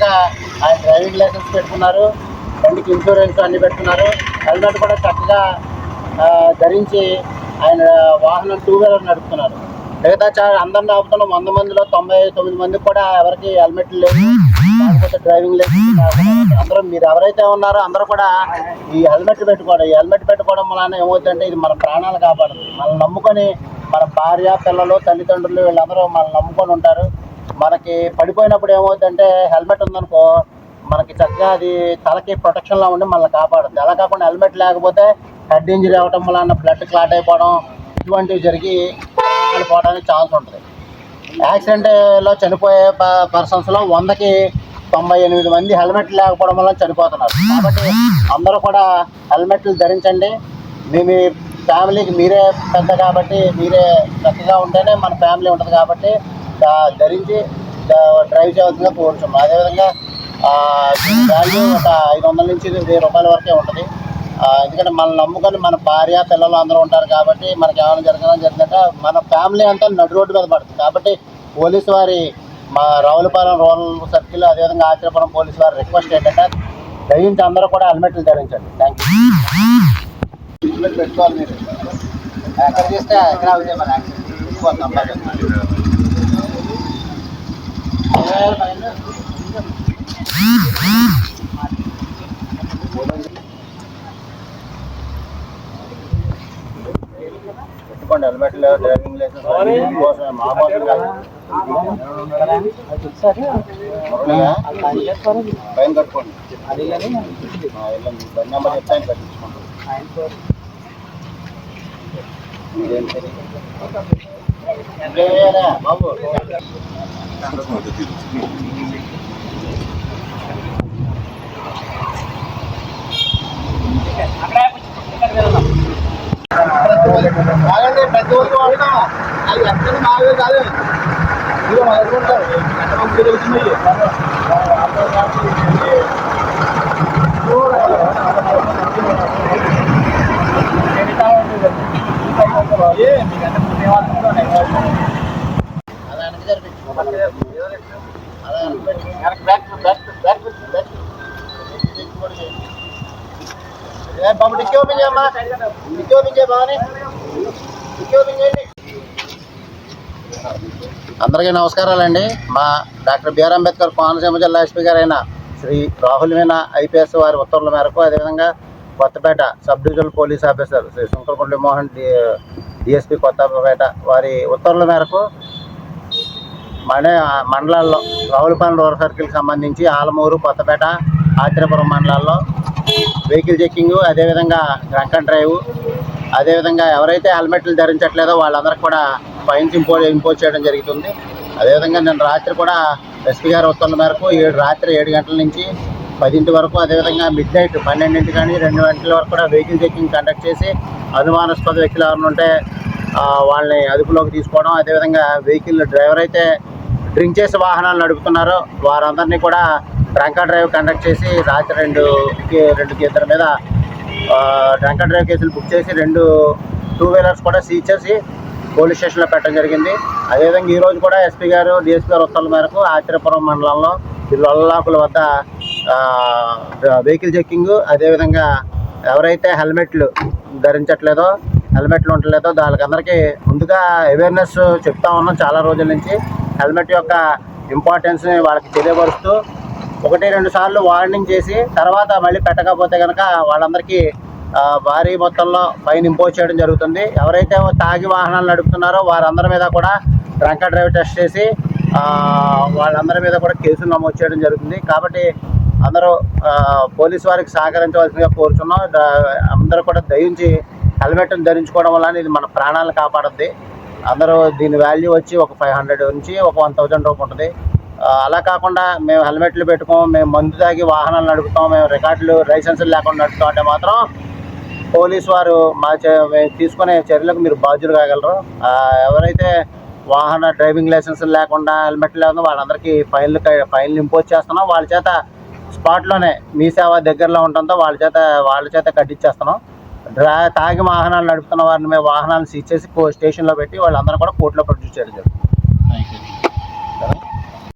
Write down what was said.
చక్కగా ఆయన driving licence పెట్టుకున్నారు, బండికి ఇన్సూరెన్స్ అన్ని పెట్టుకున్నారు, హెల్మెట్ కూడా చక్కగా ధరించి ఆయన వాహనం 2 వీలర్ నడుపుతున్నారు. మిగతా అందరిని ఆపుతున్న 100 మందిలో 99 మందికి కూడా ఎవరికి హెల్మెట్లు లేవు, లేకపోతే డ్రైవింగ్ లైసెన్స్. అందరూ మీరు ఎవరైతే ఉన్నారో అందరూ కూడా ఈ హెల్మెట్ పెట్టుకోవడం, ఈ హెల్మెట్ పెట్టుకోవడం వలన ఏమవుతుందంటే ఇది మన ప్రాణాలు కాపాడుతుంది. మనల్ని నమ్ముకొని మన భార్య, పిల్లలు, తల్లిదండ్రులు వీళ్ళందరూ మనల్ని నమ్ముకొని ఉంటారు. మనకి పడిపోయినప్పుడు ఏమవుతుందంటే హెల్మెట్ ఉందనుకో మనకి చక్కగా అది తలకి ప్రొటెక్షన్లా ఉండి మనల్ని కాపాడుతుంది. అలా కాకుండా హెల్మెట్ లేకపోతే హెడ్ ఇంజరీ అవ్వడం వలన బ్లడ్ క్లాట్ అయిపోవడం ఇటువంటివి జరిగి పోవడానికి ఛాన్స్ ఉంటుంది. యాక్సిడెంట్లో చనిపోయే పర్సన్స్లో 100కి 98 మంది హెల్మెట్ లేకపోవడం వల్ల చనిపోతున్నారు. కాబట్టి అందరూ కూడా హెల్మెట్లు ధరించండి. మీ ఫ్యామిలీకి మీరే పెద్ద కాబట్టి మీరే చక్కగా ఉంటేనే మన ఫ్యామిలీ ఉంటుంది. కాబట్టి ధరించి డ్రైవ్ చేయవలసిందిగా కోరుచున్నాం. అదేవిధంగా వాల్యూ ఒక 500 నుంచి 1000 రూపాయల వరకే ఉంటుంది. ఎందుకంటే మనల్ని నమ్ముకొని మన భార్య, పిల్లలు అందరూ ఉంటారు. కాబట్టి మనకి ఏమైనా జరిగిందంటే మన ఫ్యామిలీ అంతా నడు రోడ్డు మీద పడుతుంది. కాబట్టి పోలీసు వారి మా రావులపాలెం రూరల్ సర్కిల్, అదేవిధంగా ఆచరపురం పోలీసు వారి రిక్వెస్ట్ ఏంటంటే దయించి అందరూ కూడా హెల్మెట్లు ధరించండి. Thank you. హెల్మెట్ పెట్టుకోవాలి. మీరు ఎక్కడ చేస్తే ఎక్కడ అవుతాయి మన యాక్సిడెంట్. పెట్టుకోండి హెల్మెట్లు, డ్రైవింగ్ లైసెన్స్ కోసం మా కోసం కాదు. ఫైన్ కట్టుకోండి. బండి నెంబర్ చెప్తే ఆయన కట్టించుకుంటాం. బాబు ప్రతి ఒక్కరు వాడతాం. అది ఎక్కడ మావే కాదు, ఇదిగో మొదలుకుంటారు. బాబు డిక్కీ ఓపెన్ చేయమ్మా, డిక్కీ ఓపెన్ చేయ బాగానే. అందరికీ నమస్కారాలండి. మా డాక్టర్ బిఆర్ అంబేద్కర్ కోనసీమ జిల్లా ఎస్పీ గారైన శ్రీ రాహుల్ మీనా ఐపీఎస్ వారి ఉత్తర్వుల మేరకు, అదేవిధంగా Kothapeta sub divisional police officer Shri Shankarakonda Mohan DSP Kothapeta వారి ఉత్తర్వుల మేరకు మండలాల్లో రావులపాలెం రూరల్ సర్కిల్కి సంబంధించి ఆలమూరు, కొత్తపేట, ఆచరపురం మండలాల్లో వెహికల్ చెక్కింగ్, అదేవిధంగా డ్రంక్ అండ్ డ్రైవ్, అదేవిధంగా ఎవరైతే హెల్మెట్లు ధరించట్లేదో వాళ్ళందరికీ కూడా ఫైన్స్ ఇంపోజ్ చేయడం జరుగుతుంది. అదేవిధంగా నేను రాత్రి కూడా ఎస్పీ గారి ఉత్తర్వుల మేరకు రాత్రి 7 గంటల నుంచి 10 వరకు, అదేవిధంగా మిడ్ నైట్ 12 కానీ 2 గంటల వరకు కూడా వెహికల్ చెక్కింగ్ కండక్ట్ చేసి అనుమానాస్పద వ్యక్తులు ఎవరైనా ఉంటే వాళ్ళని అదుపులోకి తీసుకోవడం, అదేవిధంగా వెహికల్ డ్రైవర్ అయితే డ్రింక్ చేసి వాహనాలు నడుపుతున్నారో వారందరినీ కూడా డ్రంక్ అండ్ డ్రైవ్ కండక్ట్ చేసి రాత్రి 2 ఇద్దరి మీద డ్రంక్ అండ్ డ్రైవ్ కేసులు బుక్ చేసి 2 వీలర్స్ కూడా సీజ్ చేసి పోలీస్ స్టేషన్లో పెట్టడం జరిగింది. అదేవిధంగా ఈరోజు కూడా ఎస్పీ గారు, డిఎస్పీ గారు ఉత్తర్వుల మేరకు ఆచరపురం మండలంలో లొల్లాకుల వద్ద వెహికల్ చెక్కింగ్, అదేవిధంగా ఎవరైతే హెల్మెట్లు ధరించట్లేదో, హెల్మెట్లు ఉండలేదో వాళ్ళకందరికీ ముందుగా అవేర్నెస్ చెప్తా ఉన్నాం. చాలా రోజుల నుంచి హెల్మెట్ యొక్క ఇంపార్టెన్స్ని వాళ్ళకి తెలియపరుస్తూ 1-2 సార్లు వార్నింగ్ చేసి తర్వాత మళ్ళీ పెట్టకపోతే కనుక వాళ్ళందరికీ భారీ మొత్తంలో ఫైన్ ఇంపోజ్ చేయడం జరుగుతుంది. ఎవరైతే తాగి వాహనాలు నడుపుతున్నారో వారందరి మీద కూడా డ్రంక్ అండ్ డ్రైవ్ టెస్ట్ చేసి వాళ్ళందరి మీద కూడా కేసులు నమోదు చేయడం జరుగుతుంది. కాబట్టి అందరూ పోలీసు వారికి సహకరించవలసిందిగా కోరుచున్నాం. అందరూ కూడా దయించి హెల్మెట్ని ధరించుకోవడం వల్ల ఇది మన ప్రాణాలను కాపాడుద్ది. అందరూ దీని వాల్యూ వచ్చి ఒక 500 నుంచి ఒక 1000 రూపాయలు ఉంటుంది. అలా కాకుండా మేము హెల్మెట్లు పెట్టుకోం, మేము మందు తాగి వాహనాలు నడుపుతాం, మేము రికార్డులు లైసెన్సులు లేకుండా నడుపుతాం అంటే మాత్రం పోలీసు వారు తీసుకునే చర్యలకు మీరు బాధ్యులు కాగలరు. ఎవరైతే వాహన డ్రైవింగ్ లైసెన్సులు లేకుండా హెల్మెట్ లేకుండా వాళ్ళందరికీ ఫైన్లు ఇంపోజ్ చేస్తున్నాం. వాళ్ళ చేత స్పాట్లోనే మీ సేవ దగ్గరలో ఉండటంతో వాళ్ళ చేత కట్టించేస్తున్నాం. తాగి వాహనాలు నడుపుతున్న వారిని మేము వాహనాలను సీజ్ చేసి స్టేషన్లో పెట్టి వాళ్ళందరూ కూడా కోర్టులో ప్రొడ్యూస్ చేయడం జరుగుతుంది.